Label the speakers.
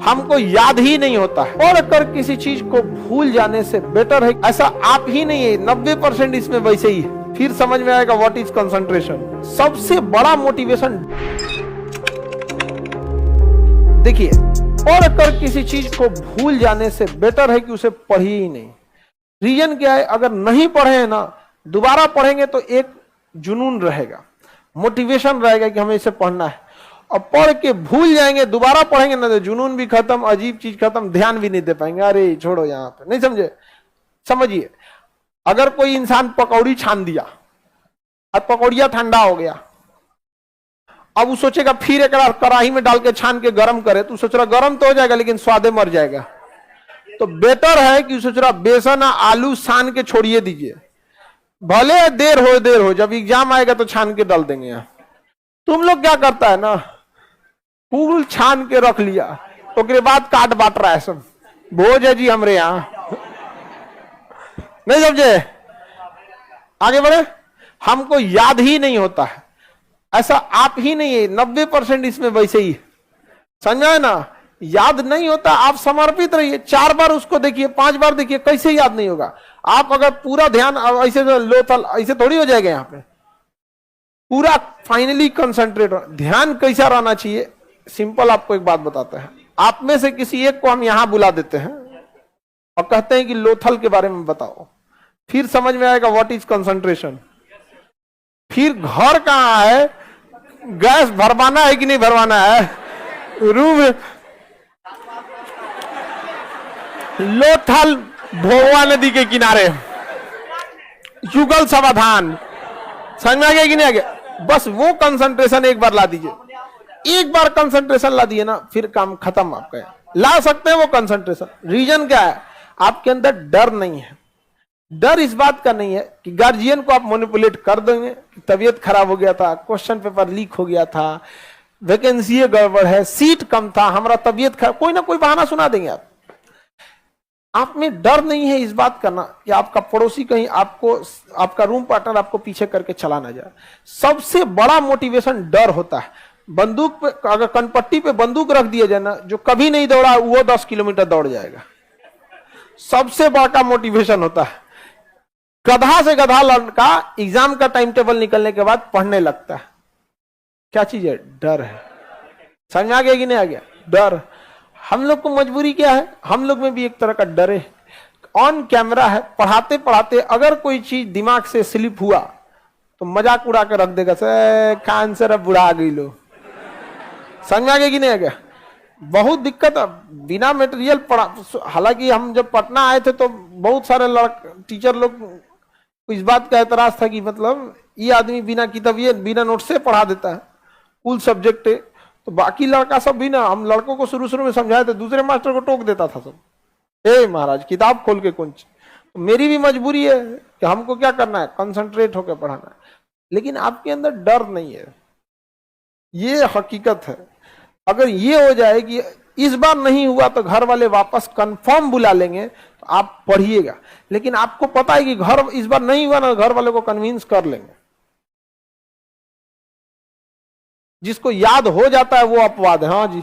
Speaker 1: हमको याद ही नहीं होता है। पढ़ कर किसी चीज को भूल जाने से बेटर है ऐसा आप ही नहीं है, 90% इसमें वैसे ही है। फिर समझ में आएगा व्हाट इज कंसंट्रेशन। सबसे बड़ा मोटिवेशन, देखिए, पढ़ कर किसी चीज को भूल जाने से बेटर है कि उसे पढ़िए ही नहीं। रीजन क्या है, अगर नहीं पढ़े हैं ना, दोबारा पढ़ेंगे तो एक जुनून रहेगा, मोटिवेशन रहेगा कि हमें इसे पढ़ना है। और पढ़ के भूल जाएंगे, दोबारा पढ़ेंगे ना तो जुनून भी खत्म, अजीब चीज खत्म, ध्यान भी नहीं दे पाएंगे। अरे छोड़ो यहाँ पे, नहीं समझे। समझिए, अगर कोई इंसान पकौड़ी छान दिया और पकौड़िया ठंडा हो गया, अब वो सोचेगा फिर एक कढ़ाई में डाल के छान के गर्म करे, तो सोच रहा गर्म तो हो जाएगा लेकिन स्वादे मर जाएगा। तो बेटर है कि सोच रहा बेसन आलू छान के छोड़िए दीजिए, भले देर हो, जब एग्जाम आएगा तो छान के डाल देंगे। यहाँ तुम लोग क्या करता है ना, फूल छान के रख लिया, तो उसके बाद काट बांट रहा है सब, भोज है जी हमरे यहाँ, नहीं समझे। आगे बढ़े, हमको याद ही नहीं होता है ऐसा आप ही नहीं है, 90% इसमें वैसे ही। समझा ना, याद नहीं होता। आप समर्पित रहिए, 4 बार उसको देखिए, 5 बार देखिए, कैसे याद नहीं होगा। आप अगर पूरा ध्यान ऐसे लोथल ऐसे थोड़ी हो जाएगा। यहाँ पे पूरा फाइनली कंसंट्रेट, ध्यान कैसा रहना चाहिए। सिंपल आपको एक बात बताते हैं, आप में से किसी एक को हम यहां बुला देते हैं और कहते हैं कि लोथल के बारे में बताओ, फिर समझ में आएगा व्हाट इज कंसंट्रेशन। फिर घर कहां है, गैस भरवाना है कि नहीं भरवाना है, रूम लोथल भोगवा नदी के किनारे, युगल समाधान, समझ में आ गया कि नहीं आ गया। बस वो कंसंट्रेशन एक बार ला दीजिए, एक बार कंसंट्रेशन ला दिए ना, फिर काम खत्म। आपका ला सकते हैं वो कंसंट्रेशन। रीजन क्या है, आपके अंदर डर नहीं है। डर इस बात का नहीं है कि गार्जियन को आप मैनिपुलेट कर देंगे, तबीयत खराब हो गया था, क्वेश्चन पेपर लीक हो गया था, वैकेंसी गड़बड़ है, सीट कम था, हमारा तबीयत खराब, कोई ना कोई बहाना सुना देंगे। आप में डर नहीं है इस बात का ना कि आपका पड़ोसी कहीं आपको, आपका रूम पार्टनर आपको पीछे करके चला ना जाए। सबसे बड़ा मोटिवेशन डर होता है। बंदूक पे, अगर कनपट्टी पे बंदूक रख दिया जाए ना, जो कभी नहीं दौड़ा वो 10 किलोमीटर दौड़ जाएगा। सबसे बड़ा मोटिवेशन होता है। गधा से गधा लड़का एग्जाम का टाइम टेबल निकलने के बाद पढ़ने लगता है। क्या चीज है, डर है। समझ आ गया कि नहीं आ गया, डर। हम लोग को मजबूरी क्या है, हम लोग में भी एक तरह का डर है। ऑन कैमरा है, पढ़ाते पढ़ाते अगर कोई चीज दिमाग से स्लिप हुआ तो मजाक उड़ा के रख देगा, से खान सर अब बुढ़ा गई लो। समझ आ गया कि नहीं आ गया। बहुत दिक्कत है बिना मटेरियल पढ़ा। हालांकि हम जब पटना आए थे तो बहुत सारे टीचर लोग को इस बात का एतराज था कि मतलब ये आदमी बिना किताबिये बिना नोट से पढ़ा देता है, कुल सब्जेक्ट है। तो बाकी लड़का सब भी ना, हम लड़कों को शुरू में समझाए थे, दूसरे मास्टर को टोक देता था सब, ए महाराज किताब खोल के कौन। तो मेरी भी मजबूरी है कि हमको क्या करना है, कंसंट्रेट होकर पढ़ाना है। लेकिन आपके अंदर डर नहीं है, ये हकीकत है। अगर ये हो जाए कि इस बार नहीं हुआ तो घर वाले वापस कंफर्म बुला लेंगे, तो आप पढ़िएगा। लेकिन आपको पता है कि घर इस बार नहीं हुआ ना, घर वाले को कन्विंस कर लेंगे। जिसको याद हो जाता है वो अपवाद है। हाँ जी।